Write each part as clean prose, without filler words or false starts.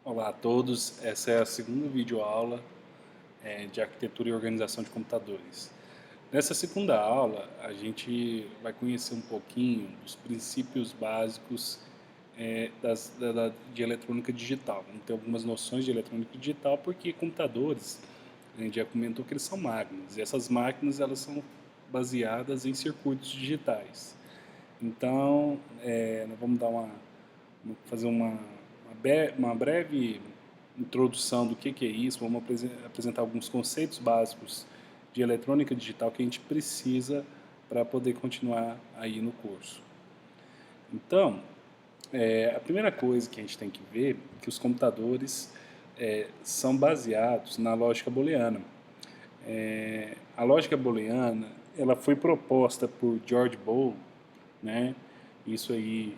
Olá a todos, essa é a segunda videoaula de arquitetura e organização de computadores. Nessa segunda aula, a gente vai conhecer um pouquinho dos princípios básicos de eletrônica digital. Vamos ter algumas noções de eletrônica digital, porque computadores, a gente já comentou que eles são máquinas, e essas máquinas elas são baseadas em circuitos digitais. Então, nós vamos fazer uma breve introdução do que é isso, vamos apresentar alguns conceitos básicos de eletrônica digital que a gente precisa para poder continuar aí no curso. Então, a primeira coisa que a gente tem que ver é que os computadores são baseados na lógica booleana. A lógica booleana ela foi proposta por George Boole, né? Isso aí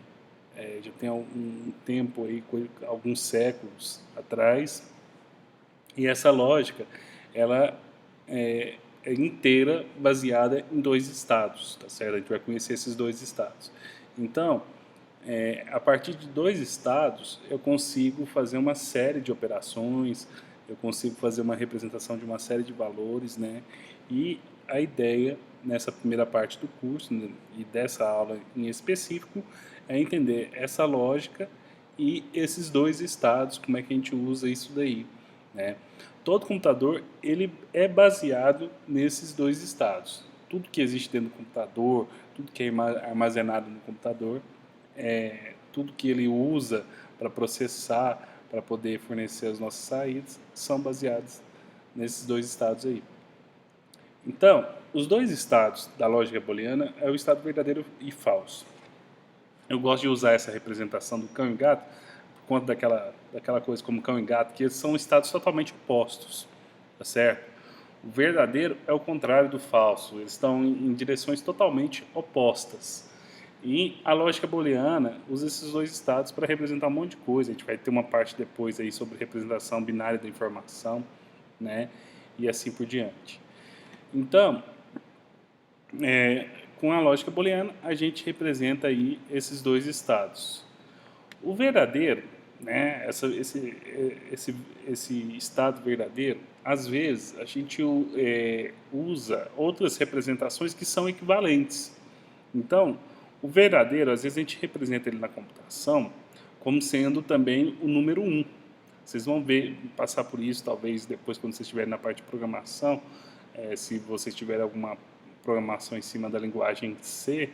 já tem algum tempo aí, alguns séculos atrás, e essa lógica ela é inteira baseada em dois estados, tá certo? A gente vai conhecer esses dois estados. Então, a partir de dois estados, eu consigo fazer uma série de operações, eu consigo fazer uma representação de uma série de valores, né? E a ideia nessa primeira parte do curso, né, e dessa aula em específico, é entender essa lógica e esses dois estados, como é que a gente usa isso daí, né? Todo computador ele é baseado nesses dois estados. Tudo que existe dentro do computador, tudo que é armazenado no computador, tudo que ele usa para processar, para poder fornecer as nossas saídas, são baseados nesses dois estados aí. Então, os dois estados da lógica booleana é o estado verdadeiro e falso. Eu gosto de usar essa representação do cão e gato por conta daquela coisa como cão e gato, que são estados totalmente opostos, tá certo? O verdadeiro é o contrário do falso, eles estão em direções totalmente opostas. E a lógica booleana usa esses dois estados para representar um monte de coisa. A gente vai ter uma parte depois aí sobre representação binária da informação, né? E assim por diante. Então, com a lógica booleana, a gente representa aí esses dois estados. O verdadeiro, né, esse estado verdadeiro, às vezes a gente usa outras representações que são equivalentes. Então, o verdadeiro, às vezes a gente representa ele na computação como sendo também o número um. Vocês vão ver, passar por isso talvez depois quando vocês estiverem na parte de programação, se vocês tiverem alguma programação em cima da linguagem C,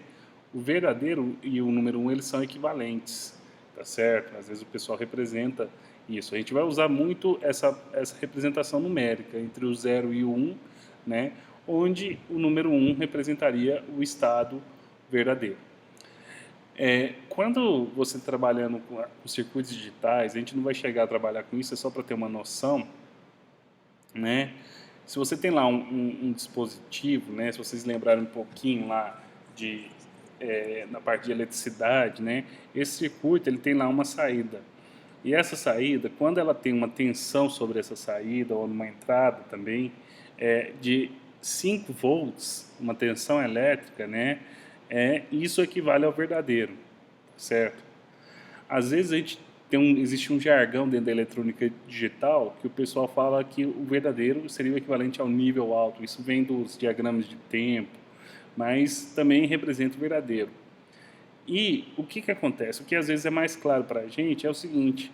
o verdadeiro e o número um eles são equivalentes, tá certo? Às vezes o pessoal representa isso. A gente vai usar muito essa representação numérica entre o 0 e o 1, né? Onde o número 1 representaria o estado verdadeiro. Quando você está trabalhando com circuitos digitais, a gente não vai chegar a trabalhar com isso, é só para ter uma noção, né? Se você tem lá um dispositivo, né? Se vocês lembrarem um pouquinho lá na parte de eletricidade, né? Esse circuito ele tem lá uma saída. E essa saída, quando ela tem uma tensão sobre essa saída ou numa entrada também, de 5 volts, uma tensão elétrica, né? Isso equivale ao verdadeiro, certo? Às vezes existe um jargão dentro da eletrônica digital que o pessoal fala que o verdadeiro seria o equivalente ao nível alto. Isso vem dos diagramas de tempo, mas também representa o verdadeiro. E o que acontece? O que às vezes é mais claro para a gente é o seguinte: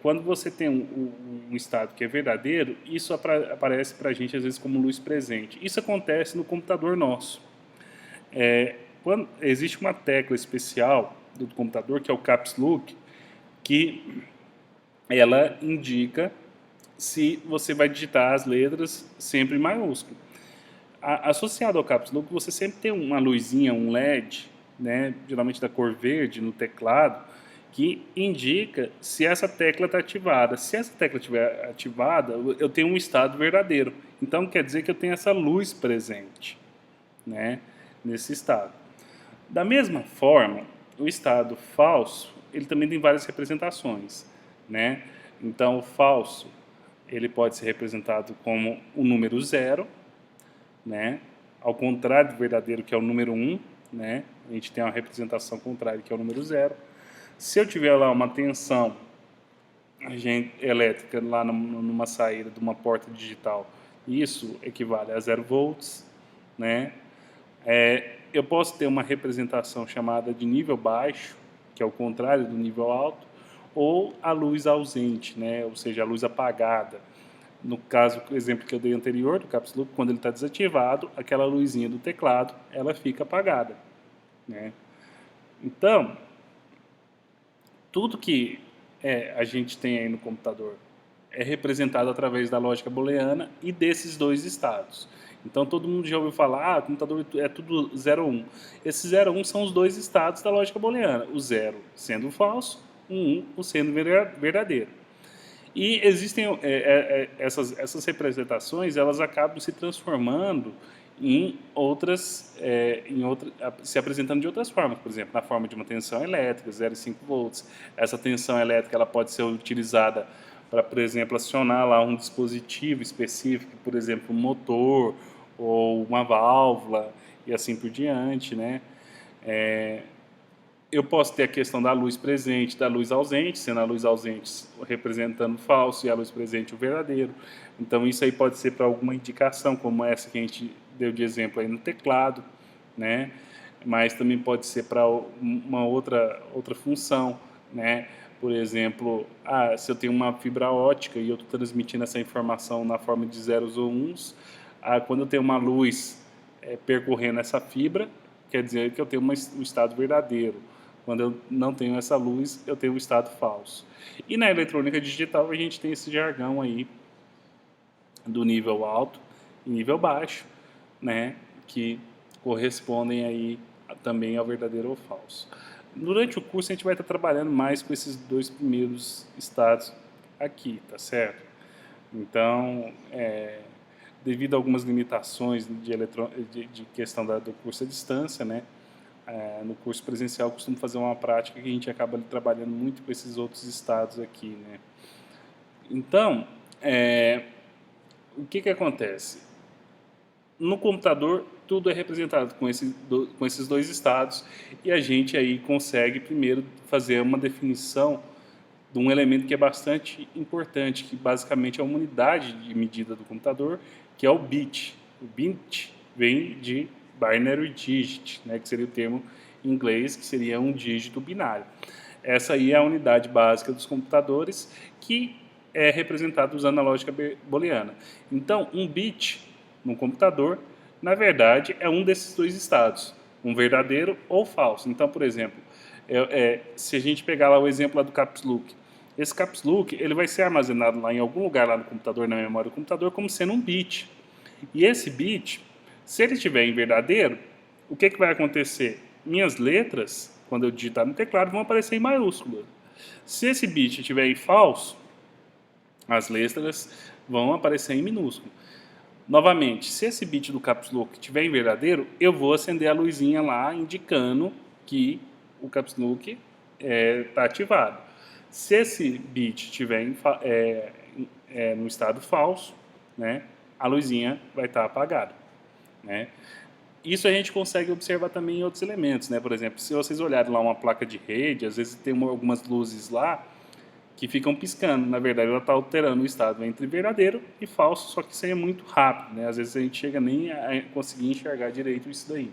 quando você tem um estado que é verdadeiro, isso aparece para a gente às vezes como luz presente. Isso acontece no computador nosso. Quando existe uma tecla especial do computador, que é o Caps Lock, que ela indica se você vai digitar as letras sempre em maiúsculo. Associado ao Caps Lock, você sempre tem uma luzinha, um LED, né, geralmente da cor verde no teclado, que indica se essa tecla está ativada. Se essa tecla estiver ativada, eu tenho um estado verdadeiro. Então quer dizer que eu tenho essa luz presente, né, nesse estado. Da mesma forma, o estado falso, ele também tem várias representações, né? Então, o falso, ele pode ser representado como o número zero, né? Ao contrário do verdadeiro, que é o número um, né? A gente tem uma representação contrária, que é o número zero. Se eu tiver lá uma tensão elétrica lá numa saída de uma porta digital, isso equivale a 0 volts, né? Eu posso ter uma representação chamada de nível baixo, que é o contrário do nível alto, ou a luz ausente, né? Ou seja, a luz apagada. No caso, o exemplo que eu dei anterior, do Caps Lock, quando ele está desativado, aquela luzinha do teclado, ela fica apagada, né? Então, tudo que a gente tem aí no computador é representado através da lógica booleana e desses dois estados. Então todo mundo já ouviu falar, o computador é tudo 0 ou 1. Esses 0 ou 1 são os dois estados da lógica booleana, o 0 sendo falso, o 1 o sendo verdadeiro. E existem essas representações, elas acabam se transformando se apresentando de outras formas, por exemplo, na forma de uma tensão elétrica, 0,5 volts. Essa tensão elétrica ela pode ser utilizada para, por exemplo, acionar lá um dispositivo específico, por exemplo, um motor ou uma válvula e assim por diante, né? Eu posso ter a questão da luz presente, da luz ausente, sendo a luz ausente representando o falso e a luz presente o verdadeiro. Então isso aí pode ser para alguma indicação, como essa que a gente deu de exemplo aí no teclado, né? Mas também pode ser para uma outra função, né? Por exemplo, se eu tenho uma fibra ótica e eu estou transmitindo essa informação na forma de zeros ou uns, quando eu tenho uma luz percorrendo essa fibra, quer dizer que eu tenho um estado verdadeiro. Quando eu não tenho essa luz, eu tenho um estado falso. E na eletrônica digital a gente tem esse jargão aí do nível alto e nível baixo, né, que correspondem aí também ao verdadeiro ou falso. Durante o curso a gente vai estar trabalhando mais com esses dois primeiros estados aqui, tá certo? Então, devido a algumas limitações de questão do curso à distância, né, no curso presencial eu costumo fazer uma prática que a gente acaba trabalhando muito com esses outros estados aqui, né? Então, o que acontece? No computador, tudo é representado com esses dois estados e a gente aí consegue primeiro fazer uma definição de um elemento que é bastante importante, que basicamente é uma unidade de medida do computador, que é o bit. O bit vem de binary digit, né, que seria o termo em inglês, que seria um dígito binário. Essa aí é a unidade básica dos computadores, que é representada usando a lógica booleana. Então, um bit no computador, na verdade, é um desses dois estados, um verdadeiro ou falso. Então, por exemplo, se a gente pegar lá o exemplo lá do Caps Lock, esse Caps Lock ele vai ser armazenado lá em algum lugar lá no computador, na memória do computador, como sendo um bit. E esse bit, se ele estiver em verdadeiro, o que vai acontecer? Minhas letras, quando eu digitar no teclado, vão aparecer em maiúscula. Se esse bit estiver em falso, as letras vão aparecer em minúsculo. Novamente, se esse bit do Caps Lock estiver em verdadeiro, eu vou acender a luzinha lá indicando que o Caps Lock está ativado. Se esse bit estiver no estado falso, né, a luzinha vai estar apagada, né? Isso a gente consegue observar também em outros elementos, né? Por exemplo, se vocês olharem lá uma placa de rede, às vezes tem algumas luzes lá que ficam piscando. Na verdade, ela está alterando o estado entre verdadeiro e falso, só que isso aí é muito rápido, né? Às vezes a gente chega nem a conseguir enxergar direito isso daí,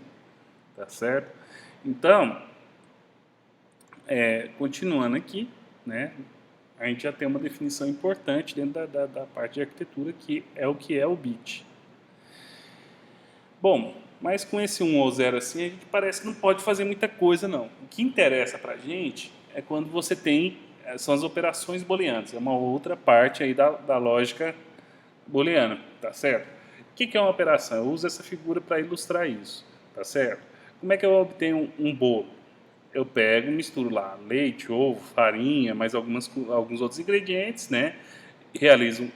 tá certo? Então, continuando aqui, né? A gente já tem uma definição importante dentro da parte de arquitetura, que é o bit. Bom, mas com esse 1 ou 0 assim, a gente parece que não pode fazer muita coisa, não. O que interessa para a gente é quando você tem, são as operações booleanas, é uma outra parte aí da lógica booleana, tá certo? O que é uma operação? Eu uso essa figura para ilustrar isso, tá certo? Como é que eu obtenho um bolo? Eu pego, misturo lá leite, ovo, farinha, mais alguns outros ingredientes, né? Realizo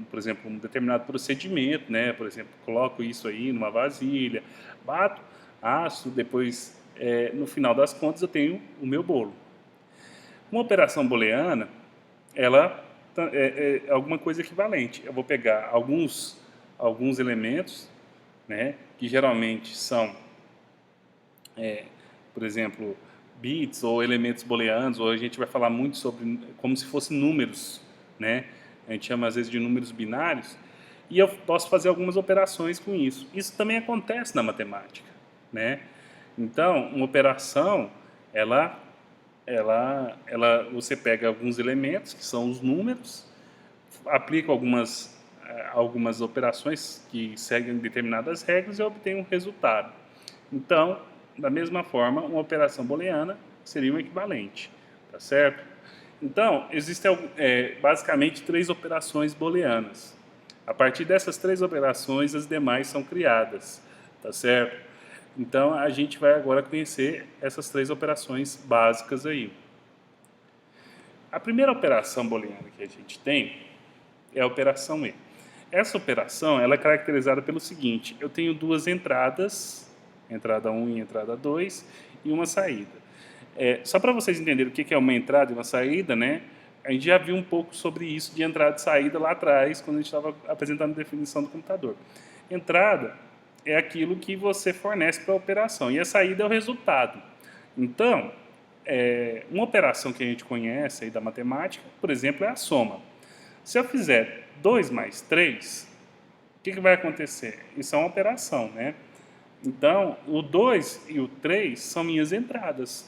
por exemplo, um determinado procedimento, né? Por exemplo, coloco isso aí numa vasilha, bato, asso, depois, no final das contas, eu tenho o meu bolo. Uma operação booleana, ela é alguma coisa equivalente. Eu vou pegar alguns elementos, né? Que geralmente são, por exemplo, bits ou elementos booleanos, ou a gente vai falar muito sobre como se fossem números, né? A gente chama às vezes de números binários, e eu posso fazer algumas operações com isso. Isso também acontece na matemática, né? Então, uma operação, você pega alguns elementos, que são os números, aplica algumas operações que seguem determinadas regras e obtém um resultado. Então, da mesma forma, uma operação booleana seria um equivalente, tá certo? Então, existem basicamente 3 operações booleanas. A partir dessas 3 operações, as demais são criadas, tá certo? Então, a gente vai agora conhecer essas 3 operações básicas aí. A primeira operação booleana que a gente tem é a operação E. Essa operação ela é caracterizada pelo seguinte: eu tenho duas entradas, entrada 1 e entrada 2, e uma saída. Só para vocês entenderem o que é uma entrada e uma saída, né? A gente já viu um pouco sobre isso de entrada e saída lá atrás, quando a gente estava apresentando a definição do computador. Entrada é aquilo que você fornece para a operação, e a saída é o resultado. Então, uma operação que a gente conhece aí da matemática, por exemplo, é a soma. Se eu fizer 2 mais 3, o que vai acontecer? Isso é uma operação, né? Então, o 2 e o 3 são minhas entradas,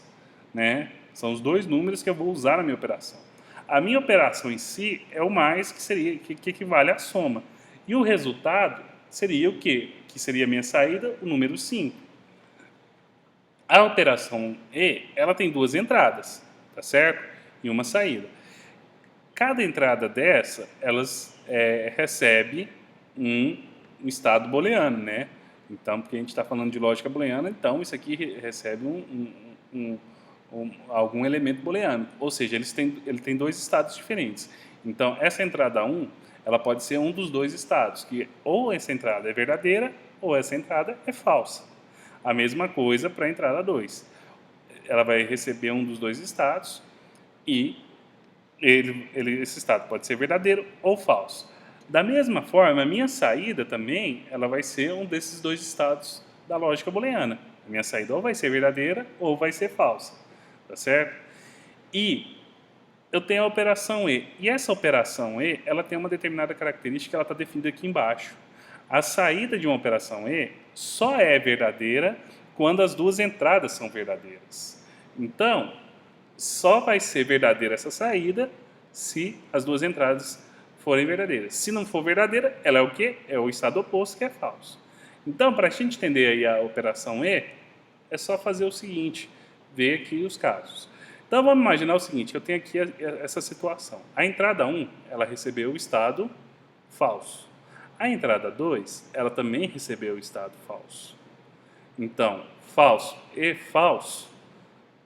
né? São os 2 números que eu vou usar na minha operação. A minha operação em si é o mais, que equivale à soma. E o resultado seria o quê? Que seria a minha saída, o número 5. A operação E, ela tem 2 entradas, tá certo? E uma saída. Cada entrada dessa, elas recebe um estado booleano, né? Então, porque a gente está falando de lógica booleana, então isso aqui recebe algum elemento booleano. Ou seja, ele tem 2 estados diferentes. Então, essa entrada 1, ela pode ser um dos 2 estados, que ou essa entrada é verdadeira ou essa entrada é falsa. A mesma coisa para a entrada 2. Ela vai receber um dos 2 estados e esse estado pode ser verdadeiro ou falso. Da mesma forma, a minha saída também ela vai ser um desses 2 estados da lógica booleana. A minha saída ou vai ser verdadeira ou vai ser falsa, tá certo? E eu tenho a operação E. E essa operação E, ela tem uma determinada característica, ela está definida aqui embaixo. A saída de uma operação E só é verdadeira quando as 2 entradas são verdadeiras. Então, só vai ser verdadeira essa saída se as 2 entradas forem verdadeiras. Se não for verdadeira, ela é o quê? É o estado oposto, que é falso. Então, para a gente entender aí a operação E, é só fazer o seguinte, ver aqui os casos. Então, vamos imaginar o seguinte, eu tenho aqui essa situação. A entrada 1, ela recebeu o estado falso. A entrada 2, ela também recebeu o estado falso. Então, falso e falso,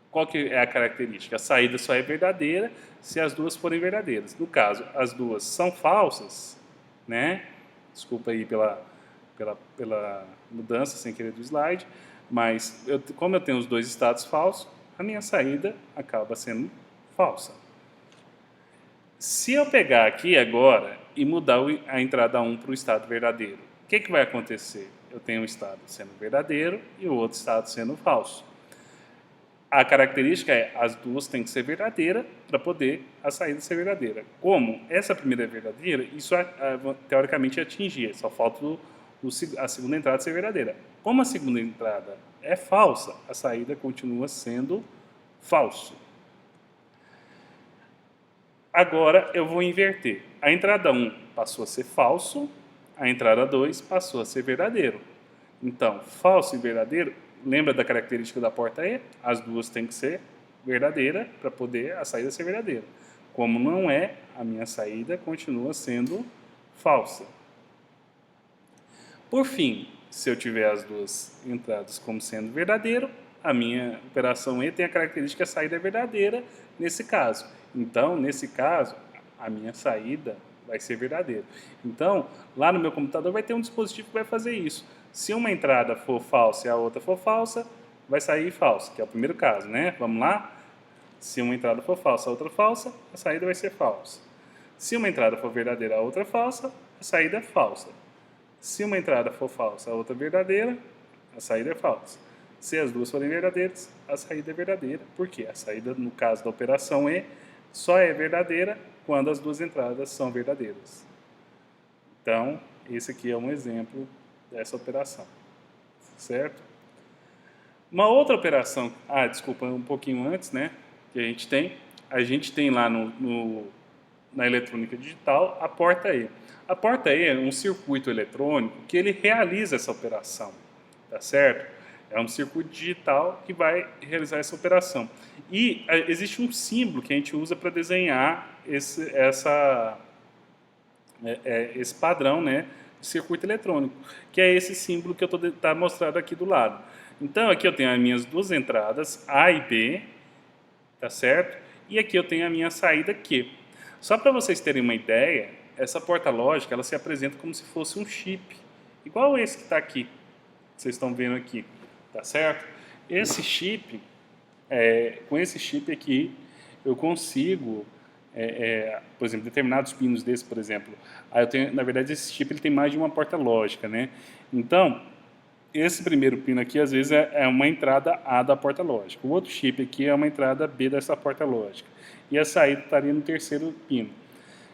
qual que é a característica? A saída só é verdadeira se as 2 forem verdadeiras. No caso, as 2 são falsas, né? Desculpa aí pela mudança sem querer do slide, mas como eu tenho os 2 estados falsos, a minha saída acaba sendo falsa. Se eu pegar aqui agora e mudar a entrada 1 para o estado verdadeiro, o que vai acontecer? Eu tenho um estado sendo verdadeiro e o outro estado sendo falso. A característica é as 2 têm que ser verdadeiras para poder a saída ser verdadeira. Como essa primeira é verdadeira, isso teoricamente atingir, só falta a segunda entrada ser verdadeira. Como a segunda entrada é falsa, a saída continua sendo falso. Agora eu vou inverter. A entrada 1 passou a ser falso, a entrada 2 passou a ser verdadeiro. Então, falso e verdadeiro, lembra da característica da porta E? As 2 têm que ser verdadeira para poder a saída ser verdadeira. Como não é, a minha saída continua sendo falsa. Por fim, se eu tiver as 2 entradas como sendo verdadeiro, a minha operação E tem a característica que a saída é verdadeira nesse caso. Então, nesse caso, a minha saída vai ser verdadeira. Então, lá no meu computador vai ter um dispositivo que vai fazer isso. Se uma entrada for falsa e a outra for falsa, vai sair falsa, que é o primeiro caso, né? Vamos lá? Se uma entrada for falsa, a outra falsa, a saída vai ser falsa. Se uma entrada for verdadeira, a outra falsa, a saída é falsa. Se uma entrada for falsa, a outra verdadeira, a saída é falsa. Se as duas forem verdadeiras, a saída é verdadeira. Por quê? A saída, no caso da operação E, só é verdadeira quando as duas entradas são verdadeiras. Então, esse aqui é um exemplo dessa operação, certo? Uma outra operação, desculpa, um pouquinho antes, né, que a gente tem lá na eletrônica digital a porta E. A porta E é um circuito eletrônico que ele realiza essa operação, tá certo? É um circuito digital que vai realizar essa operação. E existe um símbolo que a gente usa para desenhar esse padrão, né, de circuito eletrônico, que é esse símbolo que eu tá mostrado aqui do lado. Então, aqui eu tenho as minhas duas entradas, A e B, tá certo? E aqui eu tenho a minha saída Q. Só para vocês terem uma ideia, essa porta lógica, ela se apresenta como se fosse um chip, igual esse que está aqui, que vocês estão vendo aqui, tá certo? Esse chip, com esse chip aqui, eu consigo, por exemplo, determinados pinos desses, por exemplo, eu tenho, na verdade, esse chip ele tem mais de uma porta lógica, né? Então, esse primeiro pino aqui, às vezes, é uma entrada A da porta lógica. O outro chip aqui é uma entrada B dessa porta lógica. E a saída estaria no terceiro pino.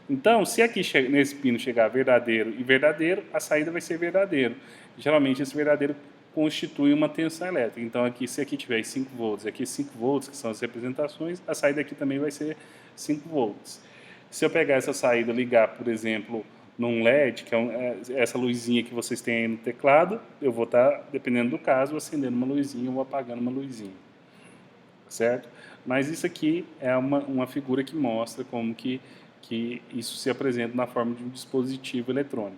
Então, se aqui nesse pino chegar verdadeiro e verdadeiro, a saída vai ser verdadeiro. Geralmente, esse verdadeiro constitui uma tensão elétrica. Então, aqui, se aqui tiver 5 volts, aqui 5 volts, que são as representações, a saída aqui também vai ser 5 volts. Se eu pegar essa saída e ligar, por exemplo, num LED, que é essa luzinha que vocês têm aí no teclado, eu vou estar, dependendo do caso, acendendo uma luzinha ou apagando uma luzinha, certo? Mas isso aqui é uma figura que mostra como que isso se apresenta na forma de um dispositivo eletrônico.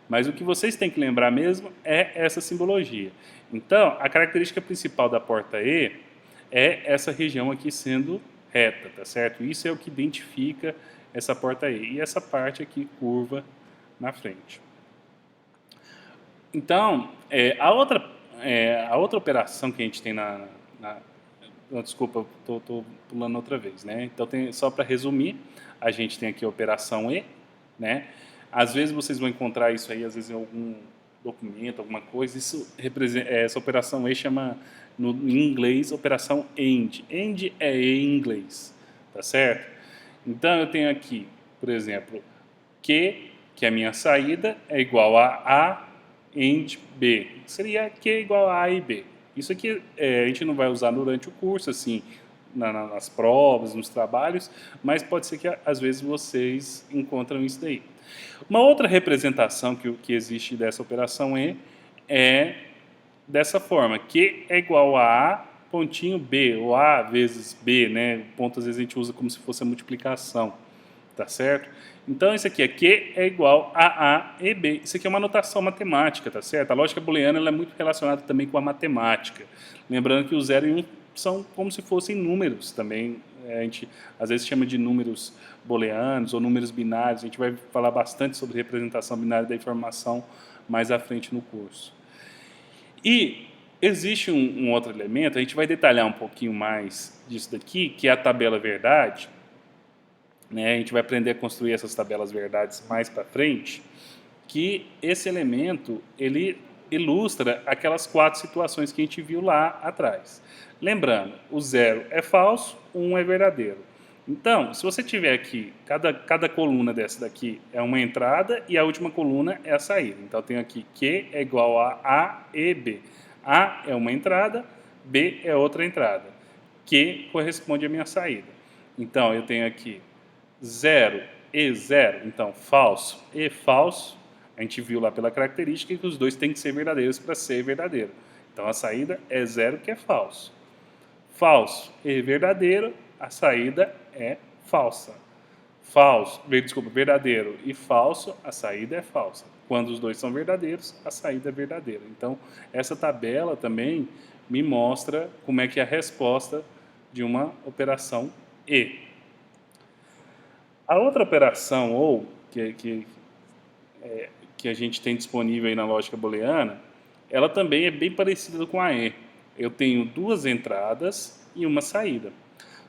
Mas o que vocês têm que lembrar mesmo é essa simbologia. Então, a característica principal da porta E é essa região aqui sendo reta, tá certo? Isso é o que identifica essa porta E. E essa parte aqui curva na frente. Então, a outra operação que a gente tem desculpa, estou pulando outra vez, né? Então, só para resumir, a gente tem aqui a operação E, né? Às vezes vocês vão encontrar isso aí, às vezes em algum documento, alguma coisa. Essa operação E chama, em inglês, operação AND. AND é E em inglês, tá certo? Então, eu tenho aqui, por exemplo, Q, que é a minha saída, é igual a A AND B. Seria Q igual a A e B. Isso aqui a gente não vai usar durante o curso, assim, nas provas, nos trabalhos, mas pode ser que às vezes vocês encontram isso daí. Uma outra representação que existe dessa operação E é dessa forma, Q é igual a A pontinho B, ou A vezes B, né? O ponto às vezes a gente usa como se fosse a multiplicação, tá certo? Então isso aqui é Q é igual a A e B. Isso aqui é uma notação matemática, tá certo? A lógica booleana ela é muito relacionada também com a matemática. Lembrando que o 0 e 1 são como se fossem números também. A gente às vezes chama de números booleanos ou números binários. A gente vai falar bastante sobre representação binária da informação mais à frente no curso. E existe um outro elemento, a gente vai detalhar um pouquinho mais disso daqui, que é a tabela verdade. Né? A gente vai aprender a construir essas tabelas verdades mais para frente, que esse elemento ele ilustra aquelas 4 situações que a gente viu lá atrás. Lembrando, o 0 é falso, o 1 é verdadeiro. Então, se você tiver aqui, cada coluna dessa daqui é uma entrada e a última coluna é a saída. Então, eu tenho aqui Q é igual a e B. A é uma entrada, B é outra entrada. Q corresponde à minha saída. Então, eu tenho aqui 0 e 0, então falso e falso. A gente viu lá pela característica que os dois têm que ser verdadeiros para ser verdadeiro. Então, a saída é 0, que é falso. Falso e verdadeiro, a saída é falsa. Verdadeiro e falso, a saída é falsa. Quando os dois são verdadeiros, a saída é verdadeira. Então, essa tabela também me mostra como é que é a resposta de uma operação E. A outra operação, ou, que a gente tem disponível aí na lógica booleana, ela também é bem parecida com a E. Eu tenho 2 entradas e uma saída.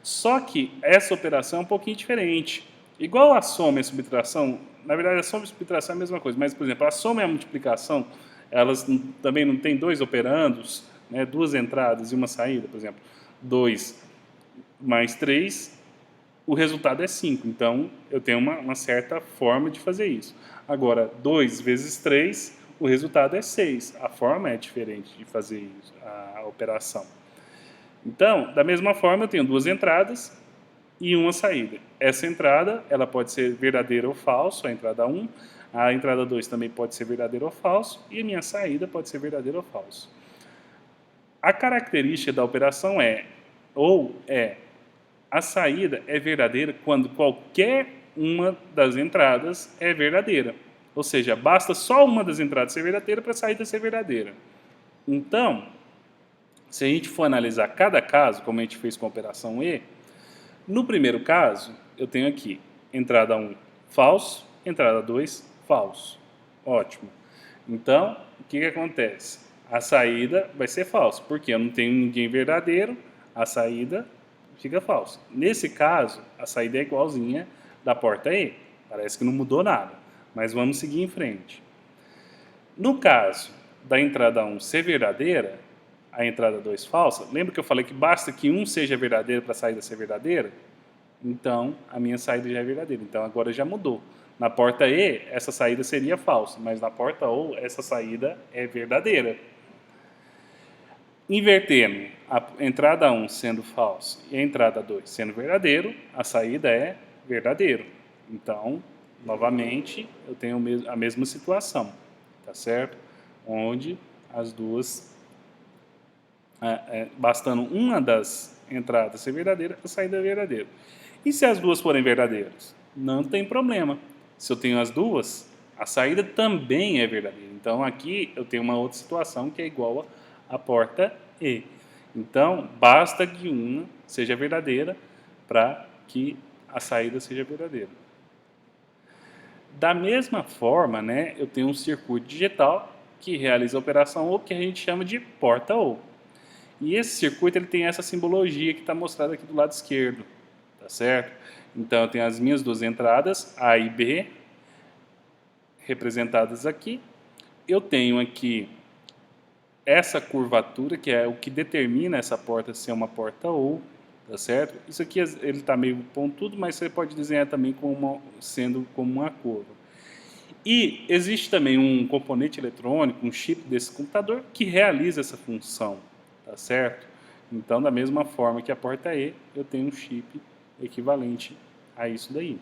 Só que essa operação é um pouquinho diferente. Igual a soma e a subtração, na verdade a soma e a subtração é a mesma coisa, mas, por exemplo, a soma e a multiplicação, elas também não têm 2 operandos, né, duas entradas e uma saída, por exemplo, 2 mais 3, o resultado é 5. Então, eu tenho uma certa forma de fazer isso. Agora, 2 vezes 3, o resultado é 6. A forma é diferente de fazer isso, a operação. Então, da mesma forma, eu tenho duas entradas e uma saída. Essa entrada, ela pode ser verdadeira ou falso, a entrada 1. A entrada 2 também pode ser verdadeira ou falso. E a minha saída pode ser verdadeira ou falso. A característica da operação é a saída é verdadeira quando qualquer uma das entradas é verdadeira. Ou seja, basta só uma das entradas ser verdadeira para a saída ser verdadeira. Então, se a gente for analisar cada caso, como a gente fez com a operação E, no primeiro caso, eu tenho aqui entrada 1 falso, entrada 2 falso. Ótimo. Então, o que acontece? A saída vai ser falsa, porque eu não tenho ninguém verdadeiro, a saída fica falsa. Nesse caso, a saída é igualzinha da porta E. Parece que não mudou nada, mas vamos seguir em frente. No caso da entrada 1 ser verdadeira, a entrada 2 falsa, lembra que eu falei que basta que um seja verdadeiro para a saída ser verdadeira? Então, a minha saída já é verdadeira. Então, agora já mudou. Na porta E, essa saída seria falsa, mas na porta O, essa saída é verdadeira. Invertendo a entrada 1 sendo falso e a entrada 2 sendo verdadeiro, a saída é verdadeiro. Então, novamente, eu tenho a mesma situação, tá certo? Onde as duas, bastando uma das entradas ser verdadeira, a saída é verdadeira. E se as duas forem verdadeiras? Não tem problema. Se eu tenho as duas, a saída também é verdadeira. Então, aqui eu tenho uma outra situação que é igual a porta E. Então, basta que uma seja verdadeira para que a saída seja verdadeira. Da mesma forma, né, eu tenho um circuito digital que realiza a operação OR, que a gente chama de porta OR. E esse circuito ele tem essa simbologia que está mostrada aqui do lado esquerdo, tá certo? Então, eu tenho as minhas duas entradas, A e B, representadas aqui. Eu tenho aqui essa curvatura, que é o que determina essa porta ser uma porta OR, tá certo? Isso aqui ele está meio pontudo, mas você pode desenhar também sendo como uma curva. E existe também um componente eletrônico, um chip desse computador, que realiza essa função, tá certo? Então, da mesma forma que a porta E, eu tenho um chip equivalente a isso daí.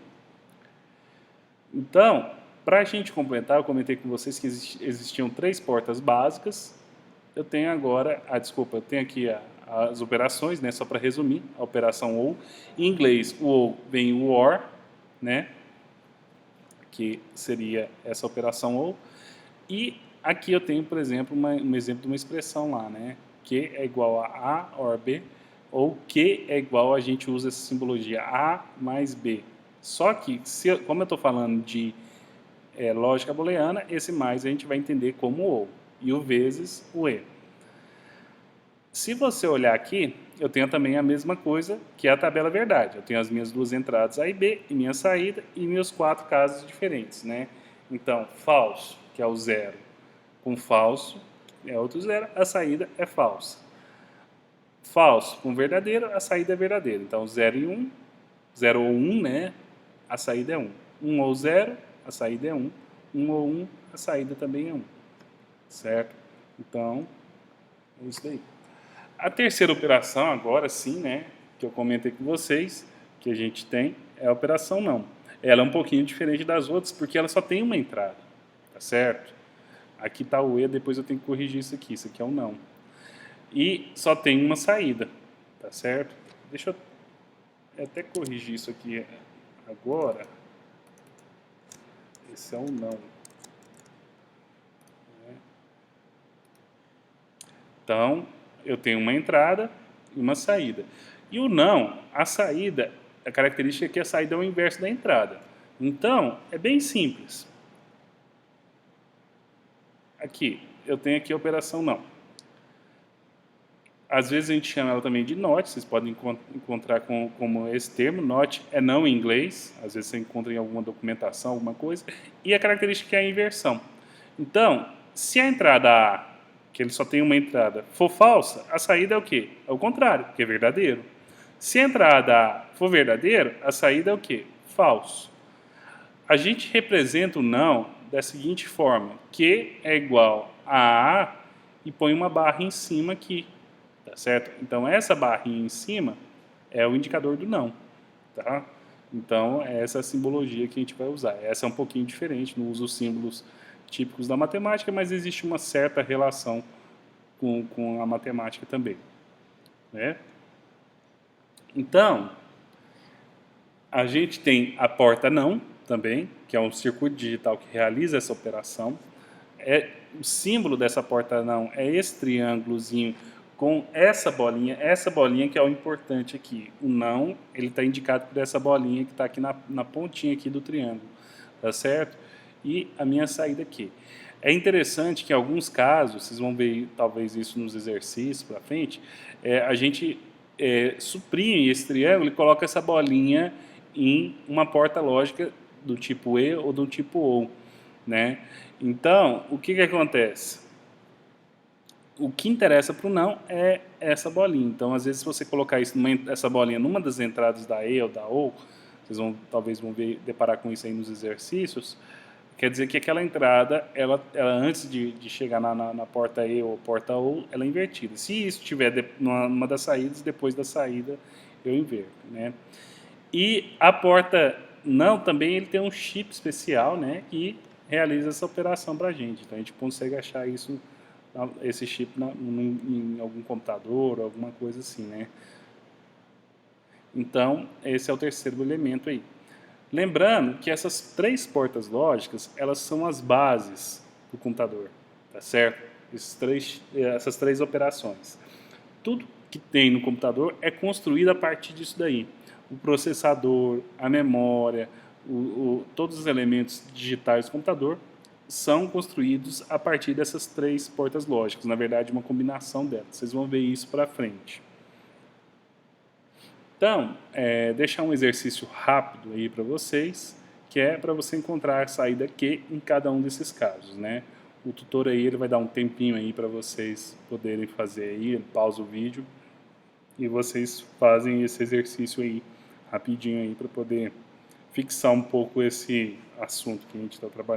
Então, para a gente completar, eu comentei com vocês que existiam 3 portas básicas. Eu tenho agora, eu tenho aqui as operações, né, só para resumir, a operação OR. Em inglês, o OR vem o OR, né, que seria essa operação OR. E aqui eu tenho, por exemplo, um exemplo de uma expressão lá, né, Q é igual a OR B, ou Q é igual, a gente usa essa simbologia A mais B. Só que, como eu estou falando de lógica booleana, esse mais a gente vai entender como OR, e o vezes o E. Se você olhar aqui, eu tenho também a mesma coisa que é a tabela verdade. Eu tenho as minhas duas entradas A e B, e minha saída, e meus 4 casos diferentes, né? Então, falso, que é o 0, com falso é outro 0, a saída é falsa. Falso com verdadeiro, a saída é verdadeira. Então, 0 e 1, 0 ou 1, né? A saída é 1. 1 ou 0, a saída é 1. 1 ou 1, a saída também é 1. Certo? Então, é isso daí. A terceira operação, agora sim, né, que eu comentei com vocês, que a gente tem, é a operação não. Ela é um pouquinho diferente das outras, porque ela só tem uma entrada, tá certo? Aqui está o E, depois eu tenho que corrigir isso aqui é o não. E só tem uma saída, tá certo? Deixa eu até corrigir isso aqui agora. Esse é o não. Então, eu tenho uma entrada e uma saída. E o não, a saída, a característica é que a saída é o inverso da entrada. Então, é bem simples. Aqui, eu tenho aqui a operação não. Às vezes a gente chama ela também de not, vocês podem encontrar como esse termo. Not é não em inglês, às vezes você encontra em alguma documentação, alguma coisa. E a característica é a inversão. Então, se a entrada A, que ele só tem uma entrada, for falsa, a saída é o quê? É o contrário, que é verdadeiro. Se a entrada A for verdadeiro, a saída é o quê? Falso. A gente representa o não da seguinte forma: Q é igual a A e põe uma barra em cima aqui, tá certo? Então, essa barrinha em cima é o indicador do não, tá? Então, essa é a simbologia que a gente vai usar. Essa é um pouquinho diferente, não usa os símbolos típicos da matemática, mas existe uma certa relação com a matemática também, né? Então, a gente tem a porta não também, que é um circuito digital que realiza essa operação. O símbolo dessa porta não é esse triângulozinho com essa bolinha que é o importante aqui. O não, ele está indicado por essa bolinha que está aqui na pontinha aqui do triângulo, tá certo? E a minha saída aqui. É interessante que em alguns casos, vocês vão ver talvez isso nos exercícios para frente, a gente suprime esse triângulo e coloca essa bolinha em uma porta lógica do tipo E ou do tipo OU, né? Então, o que acontece? O que interessa para o não é essa bolinha. Então, às vezes, se você colocar essa bolinha numa das entradas da E ou da OU, vocês talvez vão deparar com isso aí nos exercícios, quer dizer que aquela entrada, ela antes de chegar na porta E ou porta OU, ela é invertida. Se isso estiver numa das saídas, depois da saída eu inverto, né? E a porta não também ele tem um chip especial, né, que realiza essa operação para a gente. Então a gente consegue achar isso, esse chip em algum computador, alguma coisa assim, né? Então esse é o terceiro elemento aí. Lembrando que essas três portas lógicas, elas são as bases do computador, tá certo? Essas três operações. Tudo que tem no computador é construído a partir disso daí. O processador, a memória, todos os elementos digitais do computador são construídos a partir dessas três portas lógicas. Na verdade, uma combinação delas. Vocês vão ver isso para frente. Então, deixar um exercício rápido aí para vocês, que é para você encontrar a saída Q em cada um desses casos, né? O tutor aí ele vai dar um tempinho aí para vocês poderem fazer aí, ele pausa o vídeo e vocês fazem esse exercício aí rapidinho aí para poder fixar um pouco esse assunto que a gente está trabalhando.